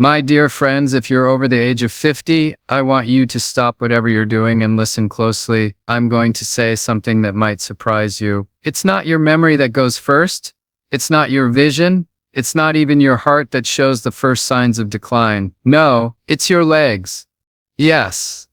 My dear friends, if you're over the age of 50, I want you to stop whatever you're doing and listen closely. I'm going to say something that might surprise you. It's not your memory that goes first. It's not your vision. It's not even your heart that shows the first signs of decline. No, it's your legs. Yes,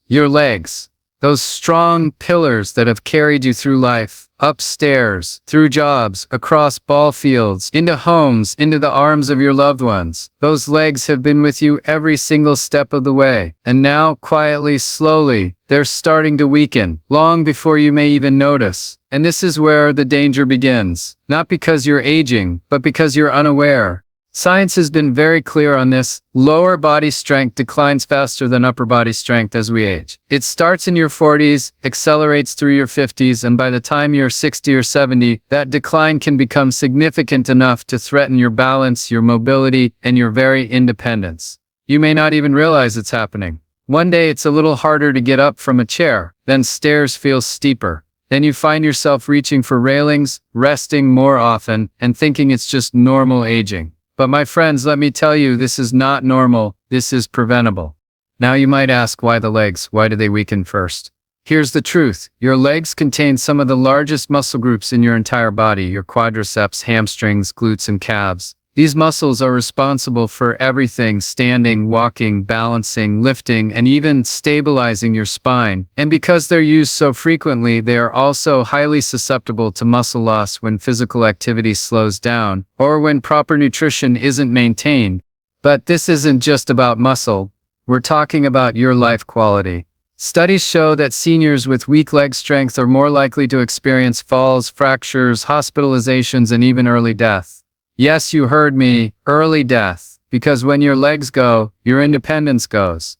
your legs. Those strong pillars that have carried you through life, upstairs, through jobs, across ball fields, into homes, into the arms of your loved ones. Those legs have been with you every single step of the way. And now, quietly, slowly, they're starting to weaken, long before you may even notice. And this is where the danger begins. Not because you're aging, but because you're unaware. Science has been very clear on this. Lower body strength declines faster than upper body strength as we age. It starts in your 40s, accelerates through your 50s, and by the time you're 60 or 70, that decline can become significant enough to threaten your balance, your mobility, and your very independence. You may not even realize it's happening. One day it's a little harder to get up from a chair, then stairs feel steeper. Then you find yourself reaching for railings, resting more often, and thinking it's just normal aging. But my friends, let me tell you, this is not normal, this is preventable. Now you might ask, why the legs? Why do they weaken first? Here's the truth. Your legs contain some of the largest muscle groups in your entire body, your quadriceps, hamstrings, glutes, and calves. These muscles are responsible for everything: standing, walking, balancing, lifting, and even stabilizing your spine. And because they're used so frequently, they are also highly susceptible to muscle loss when physical activity slows down or when proper nutrition isn't maintained. But this isn't just about muscle. We're talking about your life quality. Studies show that seniors with weak leg strength are more likely to experience falls, fractures, hospitalizations, and even early death. Yes, you heard me, early death, because when your legs go, your independence goes.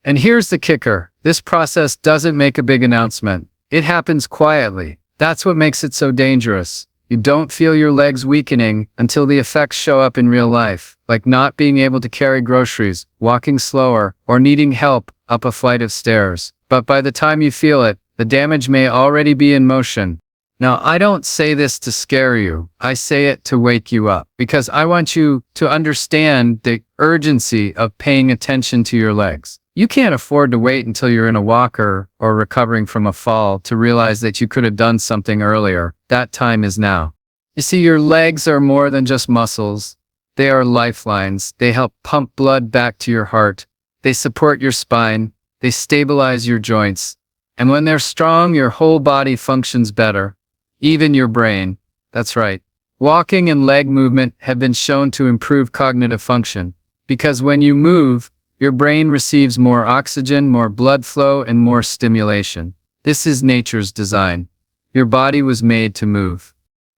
And here's the kicker. This process doesn't make a big announcement. It happens quietly. That's what makes it so dangerous. You don't feel your legs weakening until the effects show up in real life, like not being able to carry groceries, walking slower, or needing help up a flight of stairs. But by the time you feel it, the damage may already be in motion. Now, I don't say this to scare you. I say it to wake you up, because I want you to understand the urgency of paying attention to your legs. You can't afford to wait until you're in a walker or recovering from a fall to realize that you could have done something earlier. That time is now. You see, your legs are more than just muscles. They are lifelines. They help pump blood back to your heart. They support your spine. They stabilize your joints. And when they're strong, your whole body functions better. Even your brain. That's right. Walking and leg movement have been shown to improve cognitive function, because when you move, your brain receives more oxygen, more blood flow, and more stimulation. This is nature's design. Your body was made to move.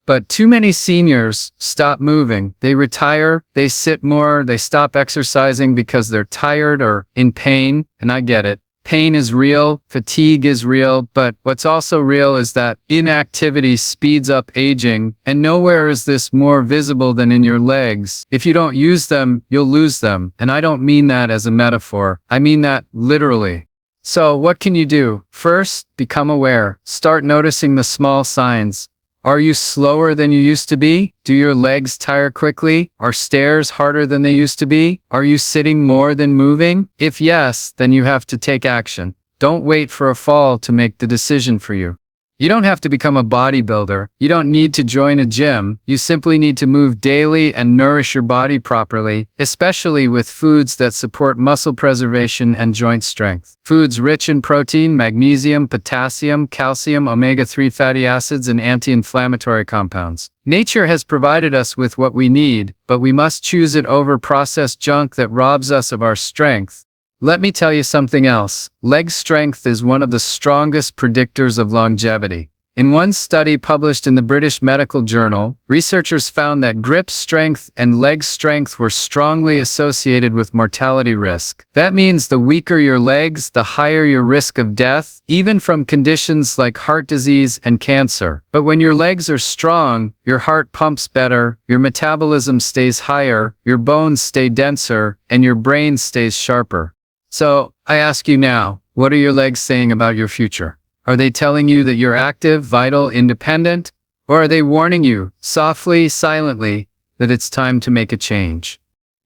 But too many seniors stop moving. They retire, they sit more, they stop exercising because they're tired or in pain, and I get it. Pain is real, fatigue is real, but what's also real is that inactivity speeds up aging, and nowhere is this more visible than in your legs. If you don't use them, you'll lose them. And I don't mean that as a metaphor. I mean that literally. So what can you do? First, become aware. Start noticing the small signs. Are you slower than you used to be? Do your legs tire quickly? Are stairs harder than they used to be? Are you sitting more than moving? If yes, then you have to take action. Don't wait for a fall to make the decision for you. You don't have to become a bodybuilder. You don't need to join a gym. You simply need to move daily and nourish your body properly, especially with foods that support muscle preservation and joint strength. Foods rich in protein, magnesium, potassium, calcium, omega-3 fatty acids, and anti-inflammatory compounds. Nature has provided us with what we need, but we must choose it over processed junk that robs us of our strength. Let me tell you something else. Leg strength is one of the strongest predictors of longevity. In one study published in the British Medical Journal, researchers found that grip strength and leg strength were strongly associated with mortality risk. That means the weaker your legs, the higher your risk of death, even from conditions like heart disease and cancer. But when your legs are strong, your heart pumps better, your metabolism stays higher, your bones stay denser, and your brain stays sharper. So, I ask you now, what are your legs saying about your future? Are they telling you that you're active, vital, independent? Or are they warning you, softly, silently, that it's time to make a change?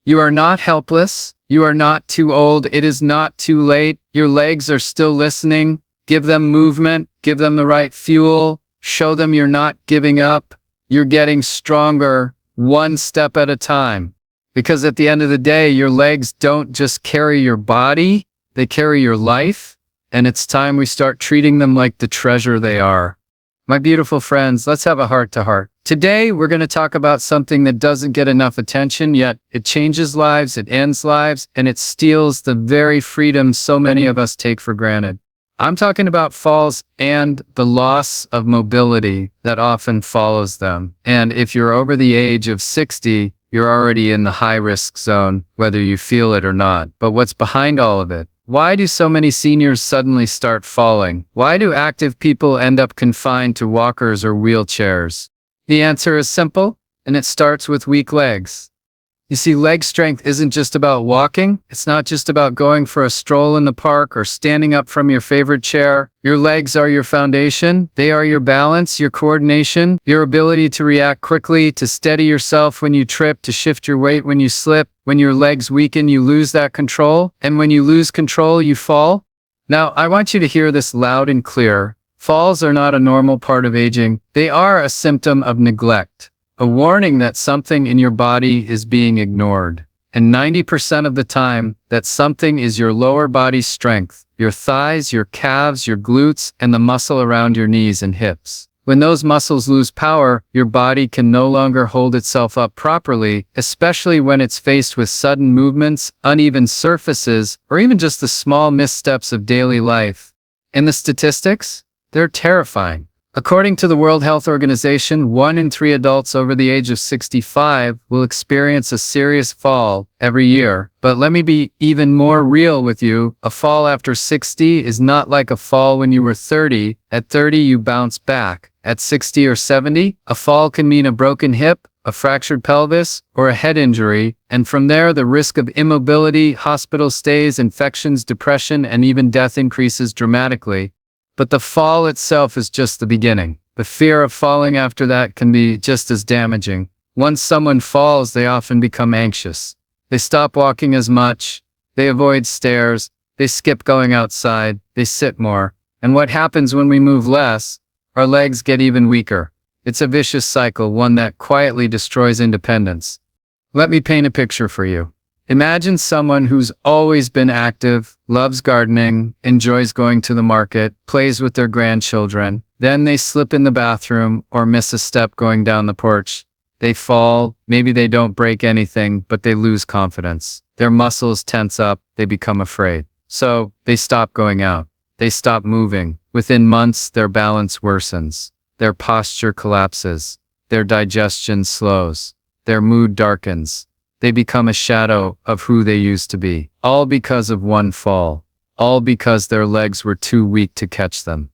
You are not helpless. You are not too old. It is not too late. Your legs are still listening. Give them movement. Give them the right fuel. Show them you're not giving up. You're getting stronger, one step at a time. Because at the end of the day, your legs don't just carry your body, they carry your life. And it's time we start treating them like the treasure they are. My beautiful friends, let's have a heart-to-heart. Today, we're going to talk about something that doesn't get enough attention, yet it changes lives, it ends lives, and it steals the very freedom so many of us take for granted. I'm talking about falls and the loss of mobility that often follows them. And if you're over the age of 60, you're already in the high-risk zone, whether you feel it or not. But what's behind all of it? Why do so many seniors suddenly start falling? Why do active people end up confined to walkers or wheelchairs? The answer is simple, and it starts with weak legs. You see, leg strength isn't just about walking. It's not just about going for a stroll in the park or standing up from your favorite chair. Your legs are your foundation. They are your balance, your coordination, your ability to react quickly, to steady yourself when you trip, to shift your weight when you slip. When your legs weaken, you lose that control. And when you lose control, you fall. Now, I want you to hear this loud and clear. Falls are not a normal part of aging. They are a symptom of neglect. A warning that something in your body is being ignored. And 90% of the time, that something is your lower body strength, your thighs, your calves, your glutes, and the muscle around your knees and hips. When those muscles lose power, your body can no longer hold itself up properly, especially when it's faced with sudden movements, uneven surfaces, or even just the small missteps of daily life. And the statistics? They're terrifying. According to the World Health Organization, 1 in 3 adults over the age of 65 will experience a serious fall every year. But let me be even more real with you. A fall after 60 is not like a fall when you were 30. At 30, you bounce back. At 60 or 70, a fall can mean a broken hip, a fractured pelvis, or a head injury. And from there, the risk of immobility, hospital stays, infections, depression, and even death increases dramatically. But the fall itself is just the beginning. The fear of falling after that can be just as damaging. Once someone falls, they often become anxious. They stop walking as much. They avoid stairs. They skip going outside. They sit more. And what happens when we move less? Our legs get even weaker. It's a vicious cycle, one that quietly destroys independence. Let me paint a picture for you. Imagine someone who's always been active, loves gardening, enjoys going to the market, plays with their grandchildren. Then they slip in the bathroom or miss a step going down the porch. They fall, maybe they don't break anything, but they lose confidence. Their muscles tense up, they become afraid. So, they stop going out. They stop moving. Within months, their balance worsens. Their posture collapses. Their digestion slows. Their mood darkens. They become a shadow of who they used to be. All because of one fall. All because their legs were too weak to catch them.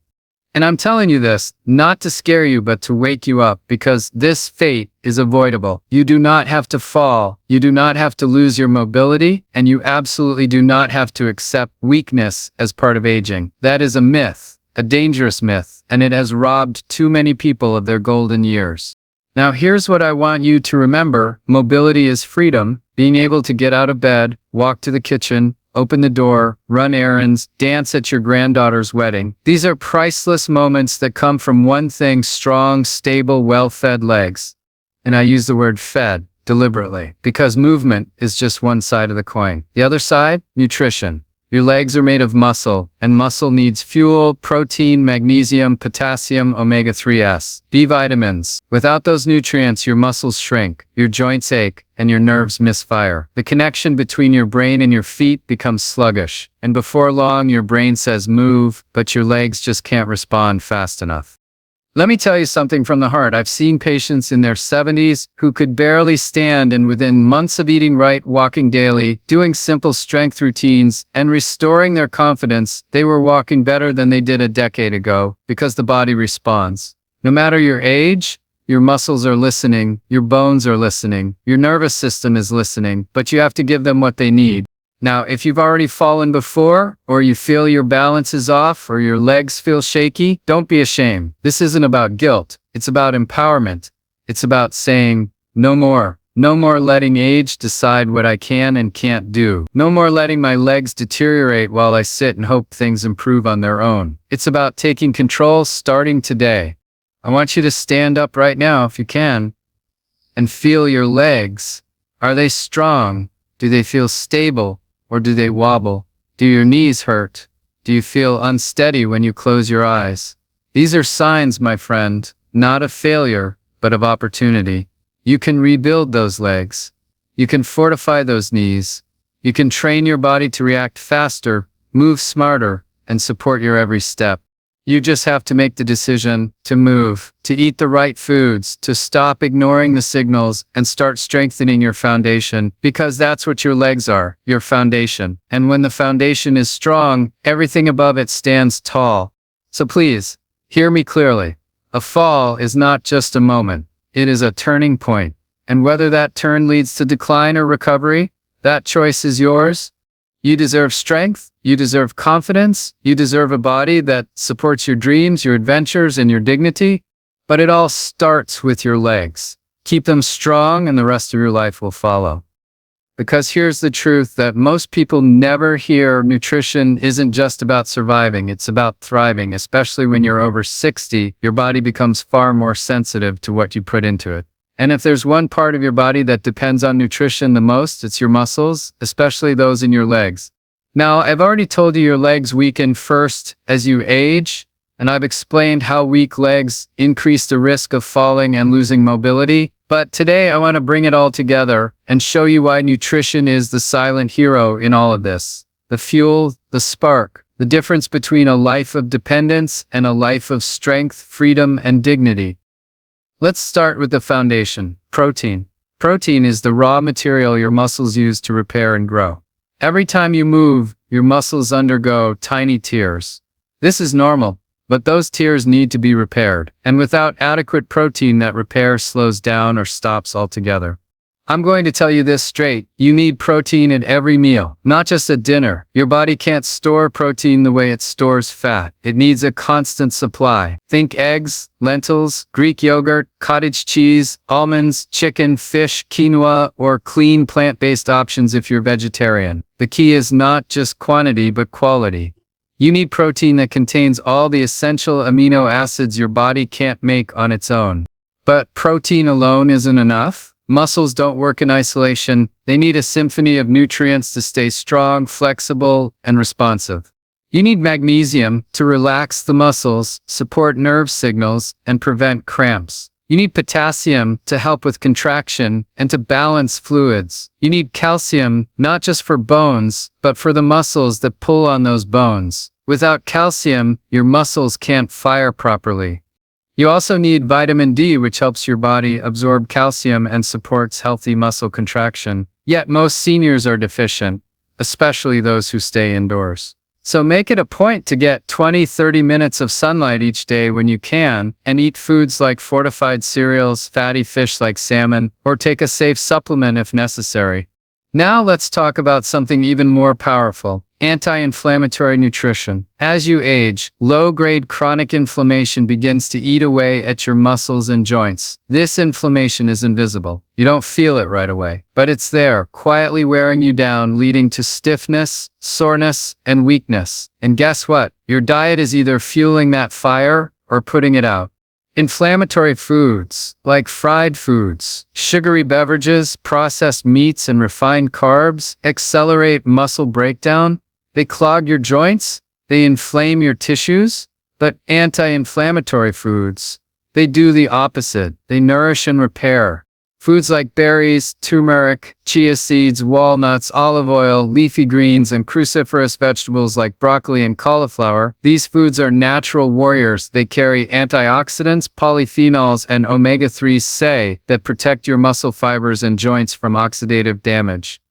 And I'm telling you this, not to scare you, but to wake you up, because this fate is avoidable. You do not have to fall. You do not have to lose your mobility, and you absolutely do not have to accept weakness as part of aging. That is a myth, a dangerous myth, and it has robbed too many people of their golden years. Now here's what I want you to remember. Mobility is freedom, being able to get out of bed, walk to the kitchen, open the door, run errands, dance at your granddaughter's wedding. These are priceless moments that come from one thing: strong, stable, well-fed legs. And I use the word fed deliberately, because movement is just one side of the coin. The other side? Nutrition. Your legs are made of muscle, and muscle needs fuel, protein, magnesium, potassium, omega-3s, B vitamins. Without those nutrients, your muscles shrink, your joints ache, and your nerves misfire. The connection between your brain and your feet becomes sluggish, and before long, your brain says move, but your legs just can't respond fast enough. Let me tell you something from the heart. I've seen patients in their 70s who could barely stand, and within months of eating right, walking daily, doing simple strength routines, and restoring their confidence, they were walking better than they did a decade ago, because the body responds. No matter your age, your muscles are listening, your bones are listening, your nervous system is listening, but you have to give them what they need. Now, if you've already fallen before, or you feel your balance is off, or your legs feel shaky, don't be ashamed. This isn't about guilt. It's about empowerment. It's about saying, no more, No more letting age decide what I can and can't do. No more letting my legs deteriorate while I sit and hope things improve on their own. It's about taking control starting today. I want you to stand up right now if you can and feel your legs. Are they strong? Do they feel stable or do they wobble? Do your knees hurt? Do you feel unsteady when you close your eyes? These are signs, my friend, not of failure, but of opportunity. You can rebuild those legs. You can fortify those knees. You can train your body to react faster, move smarter, and support your every step. You just have to make the decision to move, to eat the right foods, to stop ignoring the signals, and start strengthening your foundation, because that's what your legs are, your foundation. And when the foundation is strong, everything above it stands tall. So please, hear me clearly. A fall is not just a moment. It is a turning point. And whether that turn leads to decline or recovery, that choice is yours. You deserve strength. You deserve confidence. You deserve a body that supports your dreams, your adventures, and your dignity. But it all starts with your legs. Keep them strong and the rest of your life will follow. Because here's the truth that most people never hear: nutrition isn't just about surviving, it's about thriving. Especially when you're over 60, your body becomes far more sensitive to what you put into it. And if there's one part of your body that depends on nutrition the most, it's your muscles, especially those in your legs. Now, I've already told you your legs weaken first as you age, and I've explained how weak legs increase the risk of falling and losing mobility. But today I want to bring it all together and show you why nutrition is the silent hero in all of this. The fuel, the spark, the difference between a life of dependence and a life of strength, freedom, and dignity. Let's start with the foundation, protein. Protein is the raw material your muscles use to repair and grow. Every time you move, your muscles undergo tiny tears. This is normal, but those tears need to be repaired. And without adequate protein, that repair slows down or stops altogether. I'm going to tell you this straight. You need protein at every meal, not just at dinner. Your body can't store protein the way it stores fat. It needs a constant supply. Think eggs, lentils, Greek yogurt, cottage cheese, almonds, chicken, fish, quinoa, or clean plant-based options if you're vegetarian. The key is not just quantity, but quality. You need protein that contains all the essential amino acids your body can't make on its own. But protein alone isn't enough. Muscles don't work in isolation. They need a symphony of nutrients to stay strong, flexible, and responsive. You need magnesium to relax the muscles, support nerve signals, and prevent cramps. You need potassium to help with contraction and to balance fluids. You need calcium, not just for bones, but for the muscles that pull on those bones. Without calcium, your muscles can't fire properly. You also need vitamin D, which helps your body absorb calcium and supports healthy muscle contraction. Yet most seniors are deficient, especially those who stay indoors. So make it a point to get 20-30 minutes of sunlight each day when you can, and eat foods like fortified cereals, fatty fish like salmon, or take a safe supplement if necessary. Now let's talk about something even more powerful: anti-inflammatory nutrition. As you age, low-grade chronic inflammation begins to eat away at your muscles and joints. This inflammation is invisible. You don't feel it right away, but it's there, quietly wearing you down, leading to stiffness, soreness, and weakness. And guess what? Your diet is either fueling that fire or putting it out. Inflammatory foods, like fried foods, sugary beverages, processed meats, and refined carbs, accelerate muscle breakdown. They clog your joints, they inflame your tissues. But anti-inflammatory foods, they do the opposite. They nourish and repair. Foods like berries, turmeric, chia seeds, walnuts, olive oil, leafy greens, and cruciferous vegetables like broccoli and cauliflower. These foods are natural warriors. They carry antioxidants, polyphenols, and omega-3s that protect your muscle fibers and joints from oxidative damage.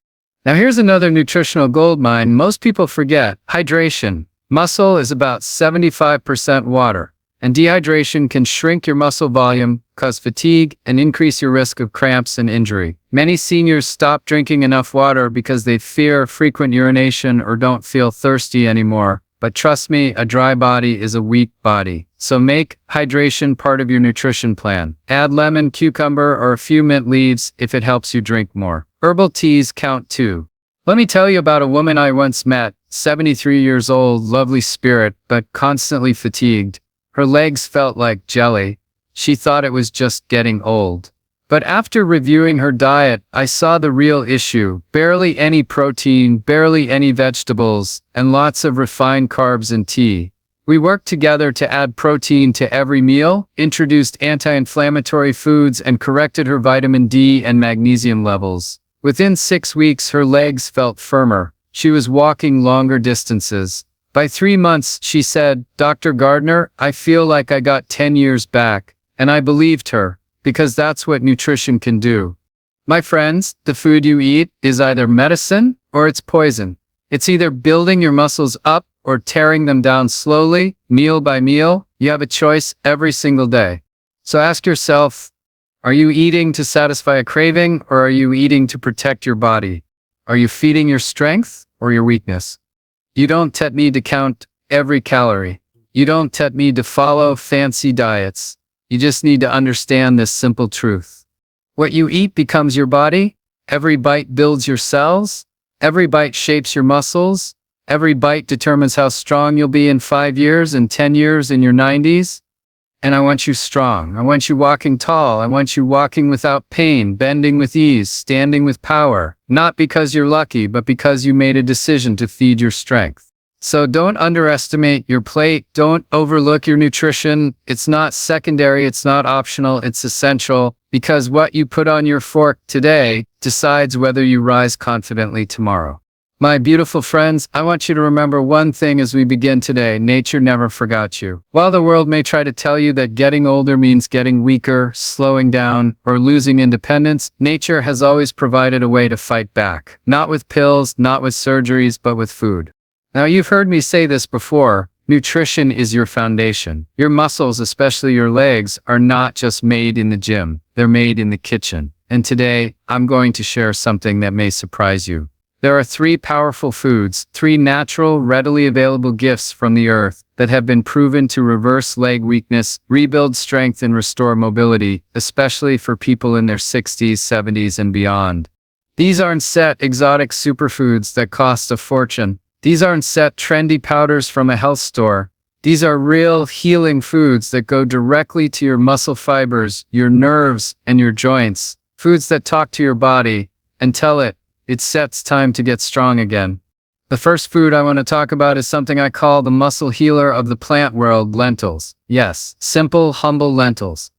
Now here's another nutritional goldmine most people forget: hydration. Muscle is about 75% water, and dehydration can shrink your muscle volume, cause fatigue, and increase your risk of cramps and injury. Many seniors stop drinking enough water because they fear frequent urination or don't feel thirsty anymore. But trust me, a dry body is a weak body. So make hydration part of your nutrition plan. Add lemon, cucumber, or a few mint leaves if it helps you drink more. Herbal teas count too. Let me tell you about a woman I once met, 73 years old, lovely spirit, but constantly fatigued. Her legs felt like jelly. She thought it was just getting old. But after reviewing her diet, I saw the real issue. Barely any protein, barely any vegetables, and lots of refined carbs and tea. We worked together to add protein to every meal, introduced anti-inflammatory foods, and corrected her vitamin D and magnesium levels. Within 6 weeks, her legs felt firmer. She was walking longer distances. By 3 months, she said, "Dr. Gardner, I feel like I got 10 years back." And I believed her, because that's what nutrition can do. My friends, the food you eat is either medicine or it's poison. It's either building your muscles up or tearing them down slowly, meal by meal. You have a choice every single day. So ask yourself, are you eating to satisfy a craving, or are you eating to protect your body? Are you feeding your strength or your weakness? You don't need to count every calorie. You don't need to follow fancy diets. You just need to understand this simple truth. What you eat becomes your body. Every bite builds your cells. Every bite shapes your muscles. Every bite determines how strong you'll be in 5 years and 10 years in your 90s. And I want you strong. I want you walking tall. I want you walking without pain, bending with ease, standing with power. Not because you're lucky, but because you made a decision to feed your strength. So don't underestimate your plate. Don't overlook your nutrition. It's not secondary. It's not optional. It's essential, because what you put on your fork today decides whether you rise confidently tomorrow. My beautiful friends, I want you to remember one thing as we begin today. Nature never forgot you. While the world may try to tell you that getting older means getting weaker, slowing down, or losing independence, nature has always provided a way to fight back. Not with pills, not with surgeries, but with food. Now, you've heard me say this before. Nutrition is your foundation. Your muscles, especially your legs, are not just made in the gym. They're made in the kitchen. And today, I'm going to share something that may surprise you. There are 3 powerful foods, 3 natural, readily available gifts from the earth that have been proven to reverse leg weakness, rebuild strength, and restore mobility, especially for people in their 60s, 70s, and beyond. These aren't set exotic superfoods that cost a fortune. These aren't set trendy powders from a health store. These are real healing foods that go directly to your muscle fibers, your nerves, and your joints. Foods that talk to your body and tell it, it's time to get strong again. The first food I want to talk about is something I call the muscle healer of the plant world, lentils. Yes, simple, humble lentils.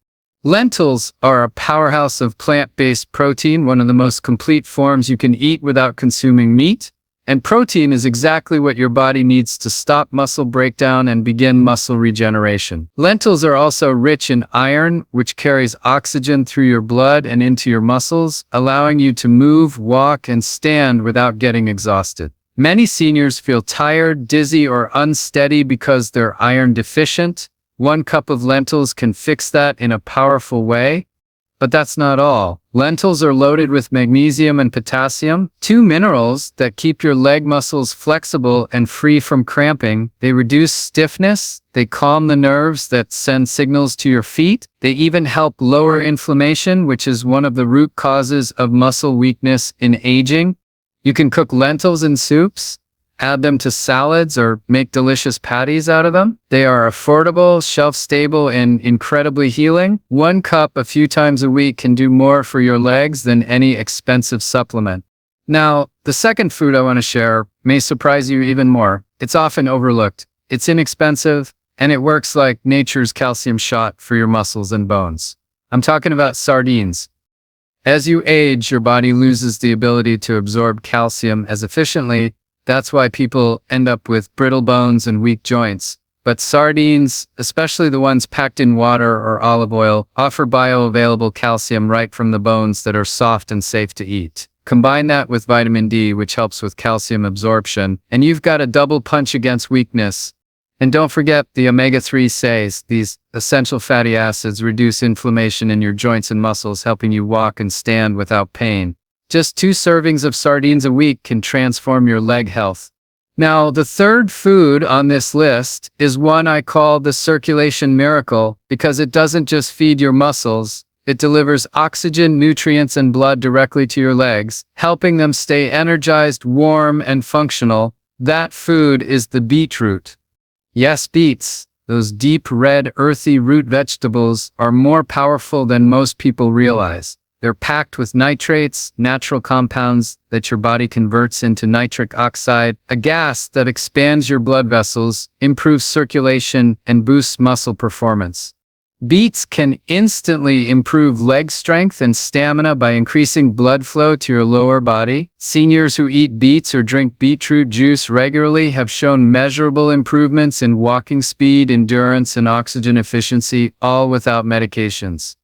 Lentils are a powerhouse of plant-based protein, one of the most complete forms you can eat without consuming meat. And protein is exactly what your body needs to stop muscle breakdown and begin muscle regeneration. Lentils are also rich in iron, which carries oxygen through your blood and into your muscles, allowing you to move, walk, and stand without getting exhausted. Many seniors feel tired, dizzy, or unsteady because they're iron deficient. 1 cup of lentils can fix that in a powerful way. But that's not all. Lentils are loaded with magnesium and potassium, 2 minerals that keep your leg muscles flexible and free from cramping. They reduce stiffness. They calm the nerves that send signals to your feet. They even help lower inflammation, which is one of the root causes of muscle weakness in aging. You can cook lentils in soups, add them to salads, or make delicious patties out of them. They are affordable, shelf-stable, and incredibly healing. 1 cup a few times a week can do more for your legs than any expensive supplement. Now, the second food I want to share may surprise you even more. It's often overlooked. It's inexpensive, and it works like nature's calcium shot for your muscles and bones. I'm talking about sardines. As you age, your body loses the ability to absorb calcium as efficiently. That's why people end up with brittle bones and weak joints. But sardines, especially the ones packed in water or olive oil, offer bioavailable calcium right from the bones that are soft and safe to eat. Combine that with vitamin D, which helps with calcium absorption, and you've got a double punch against weakness. And don't forget the omega-3 these essential fatty acids reduce inflammation in your joints and muscles, helping you walk and stand without pain. Just 2 servings of sardines a week can transform your leg health. Now, the third food on this list is one I call the circulation miracle because it doesn't just feed your muscles, it delivers oxygen, nutrients, and blood directly to your legs, helping them stay energized, warm, and functional. That food is the beetroot. Yes, beets, those deep red, earthy root vegetables, are more powerful than most people realize. They're packed with nitrates, natural compounds that your body converts into nitric oxide, a gas that expands your blood vessels, improves circulation, and boosts muscle performance. Beets can instantly improve leg strength and stamina by increasing blood flow to your lower body. Seniors who eat beets or drink beetroot juice regularly have shown measurable improvements in walking speed, endurance, and oxygen efficiency, all without medications.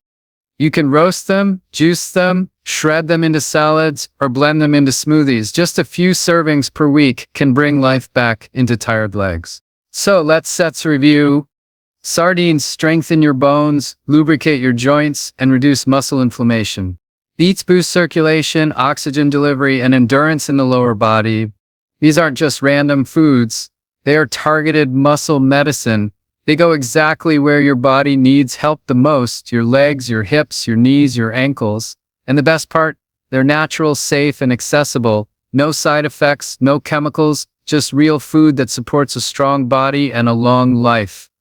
You can roast them, juice them, shred them into salads, or blend them into smoothies. Just a few servings per week can bring life back into tired legs. So let's review. Sardines strengthen your bones, lubricate your joints, and reduce muscle inflammation. Beets boost circulation, oxygen delivery, and endurance in the lower body. These aren't just random foods. They are targeted muscle medicine. They go exactly where your body needs help the most: your legs, your hips, your knees, your ankles. And the best part, they're natural, safe, and accessible. No side effects, no chemicals, just real food that supports a strong body and a long life.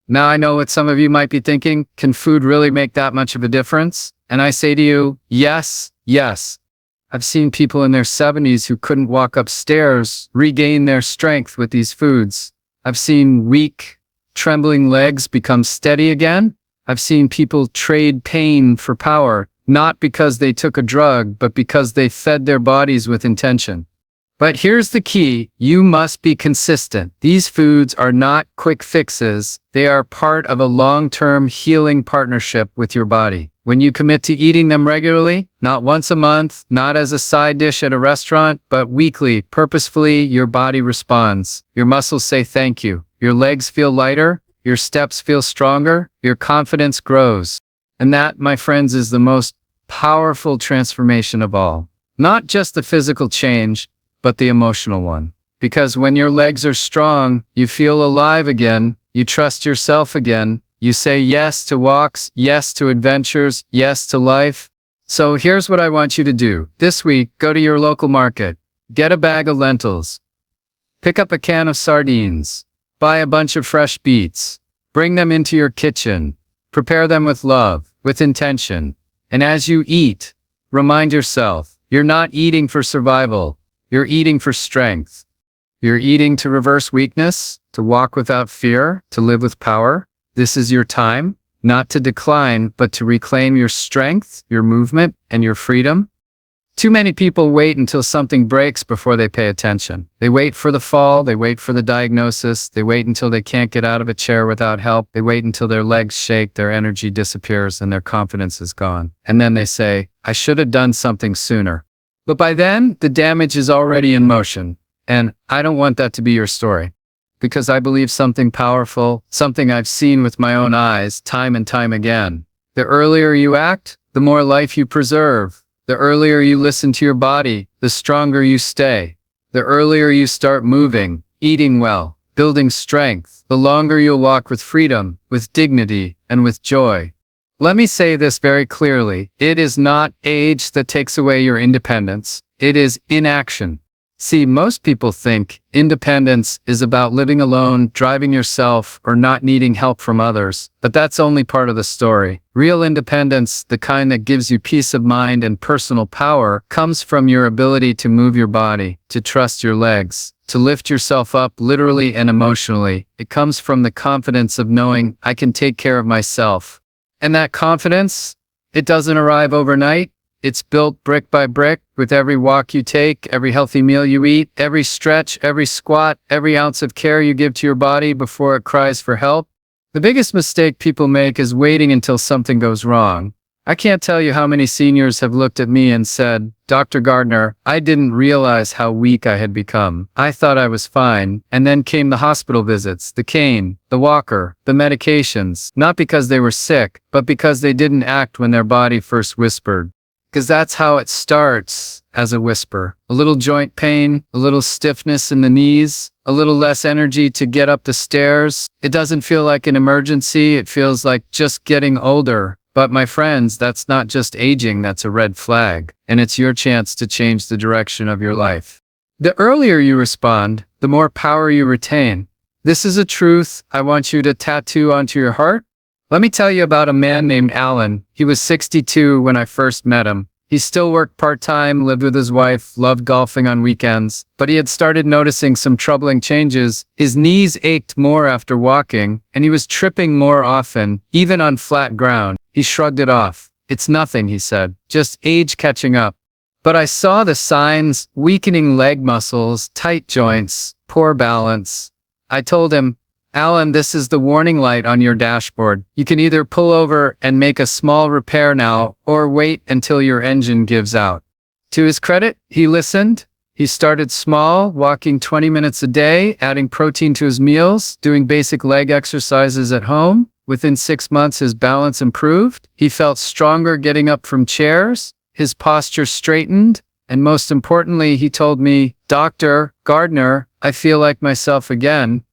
Now I know what some of you might be thinking: can food really make that much of a difference? And I say to you, yes, yes. I've seen people in their 70s who couldn't walk upstairs regain their strength with these foods. I've seen weak, trembling legs become steady again. I've seen people trade pain for power, not because they took a drug, but because they fed their bodies with intention. But here's the key: you must be consistent. These foods are not quick fixes. They are part of a long-term healing partnership with your body. When you commit to eating them regularly, not once a month, not as a side dish at a restaurant, but weekly, purposefully, your body responds. Your muscles say thank you. Your legs feel lighter, your steps feel stronger, your confidence grows. And that, my friends, is the most powerful transformation of all. Not just the physical change, but the emotional one. Because when your legs are strong, you feel alive again, you trust yourself again, you say yes to walks, yes to adventures, yes to life. So here's what I want you to do. This week, go to your local market, get a bag of lentils, pick up a can of sardines, buy a bunch of fresh beets, bring them into your kitchen, prepare them with love, with intention. And as you eat, remind yourself, you're not eating for survival, you're eating for strength. You're eating to reverse weakness, to walk without fear, to live with power. This is your time, not to decline, but to reclaim your strength, your movement, and your freedom. Too many people wait until something breaks before they pay attention. They wait for the fall, they wait for the diagnosis, they wait until they can't get out of a chair without help, they wait until their legs shake, their energy disappears, and their confidence is gone. And then they say, I should have done something sooner. But by then, the damage is already in motion. And I don't want that to be your story. Because I believe something powerful, something I've seen with my own eyes time and time again. The earlier you act, the more life you preserve. The earlier you listen to your body, the stronger you stay. The earlier you start moving, eating well, building strength, the longer you'll walk with freedom, with dignity, and with joy. Let me say this very clearly. It is not age that takes away your independence. It is inaction. See, most people think independence is about living alone, driving yourself, or not needing help from others. But that's only part of the story. Real independence, the kind that gives you peace of mind and personal power, comes from your ability to move your body, to trust your legs, to lift yourself up literally and emotionally. It comes from the confidence of knowing I can take care of myself. And that confidence, it doesn't arrive overnight. It's built brick by brick with every walk you take, every healthy meal you eat, every stretch, every squat, every ounce of care you give to your body before it cries for help. The biggest mistake people make is waiting until something goes wrong. I can't tell you how many seniors have looked at me and said, Dr. Gardner, I didn't realize how weak I had become. I thought I was fine. And then came the hospital visits, the cane, the walker, the medications, not because they were sick, but because they didn't act when their body first whispered. Because that's how it starts, as a whisper. A little joint pain, a little stiffness in the knees, a little less energy to get up the stairs. It doesn't feel like an emergency. It feels like just getting older. But my friends, that's not just aging, that's a red flag. And it's your chance to change the direction of your life. The earlier you respond, the more power you retain. This is a truth I want you to tattoo onto your heart. Let me tell you about a man named Alan. He was 62 when I first met him. He still worked part-time, lived with his wife, loved golfing on weekends, but he had started noticing some troubling changes. His knees ached more after walking, and he was tripping more often, even on flat ground. He shrugged it off. "It's nothing," he said, "just age catching up." But I saw the signs: weakening leg muscles, tight joints, poor balance. I told him, "Alan, this is the warning light on your dashboard. You can either pull over and make a small repair now, or wait until your engine gives out." To his credit, he listened. He started small, walking 20 minutes a day, adding protein to his meals, doing basic leg exercises at home. Within 6 months, his balance improved. He felt stronger getting up from chairs. His posture straightened. And most importantly, he told me, "Dr. Gardner, I feel like myself again."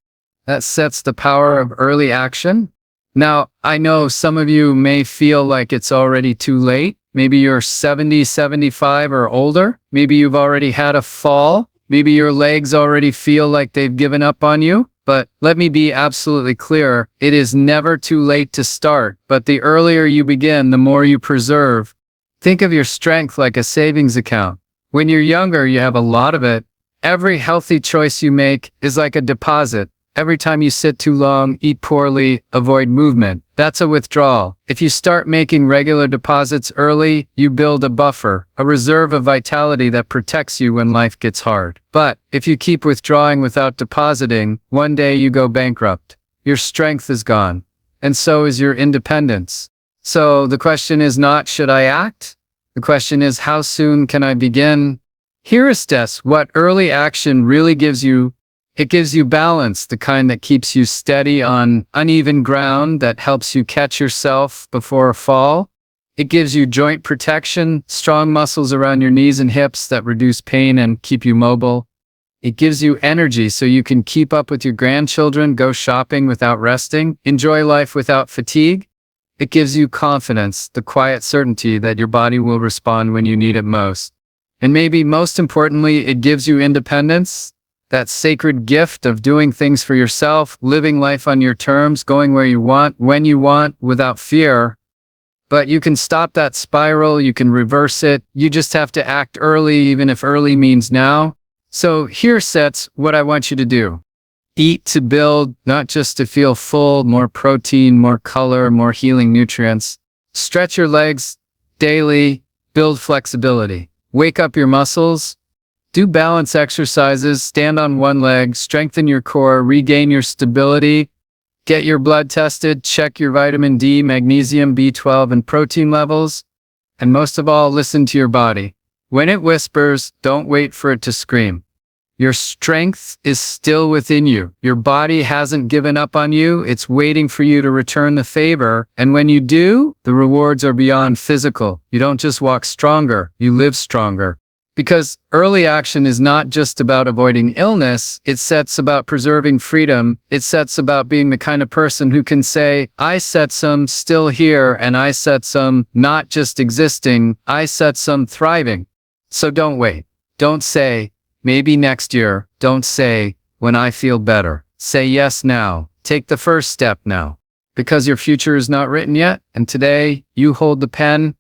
That sets the power of early action. Now, I know some of you may feel like it's already too late. Maybe you're 70, 75 or older. Maybe you've already had a fall. Maybe your legs already feel like they've given up on you. But let me be absolutely clear. It is never too late to start, but the earlier you begin, the more you preserve. Think of your strength like a savings account. When you're younger, you have a lot of it. Every healthy choice you make is like a deposit. Every time you sit too long, eat poorly, avoid movement, that's a withdrawal. If you start making regular deposits early, you build a buffer, a reserve of vitality that protects you when life gets hard. But if you keep withdrawing without depositing, one day you go bankrupt. Your strength is gone, and so is your independence. So the question is not, should I act? The question is, how soon can I begin? Here is what early action really gives you. It gives you balance, the kind that keeps you steady on uneven ground, that helps you catch yourself before a fall. It gives you joint protection, strong muscles around your knees and hips that reduce pain and keep you mobile. It gives you energy so you can keep up with your grandchildren, go shopping without resting, enjoy life without fatigue. It gives you confidence, the quiet certainty that your body will respond when you need it most. And maybe most importantly, it gives you independence. That sacred gift of doing things for yourself, living life on your terms, going where you want, when you want, without fear. But you can stop that spiral, you can reverse it. You just have to act early, even if early means now. So here's what I want you to do. Eat to build, not just to feel full, more protein, more color, more healing nutrients. Stretch your legs daily, build flexibility. Wake up your muscles. Do balance exercises, stand on one leg, strengthen your core, regain your stability, get your blood tested, check your vitamin D, magnesium, B12, and protein levels. And most of all, listen to your body. When it whispers, don't wait for it to scream. Your strength is still within you. Your body hasn't given up on you. It's waiting for you to return the favor. And when you do, the rewards are beyond physical. You don't just walk stronger, you live stronger. Because early action is not just about avoiding illness, it's about preserving freedom. It's about being the kind of person who can say, I set some still here, and I set some not just existing, I set some thriving. So don't wait. Don't say, maybe next year. Don't say, when I feel better. Say yes now. Take the first step now. Because your future is not written yet, and today you hold the pen.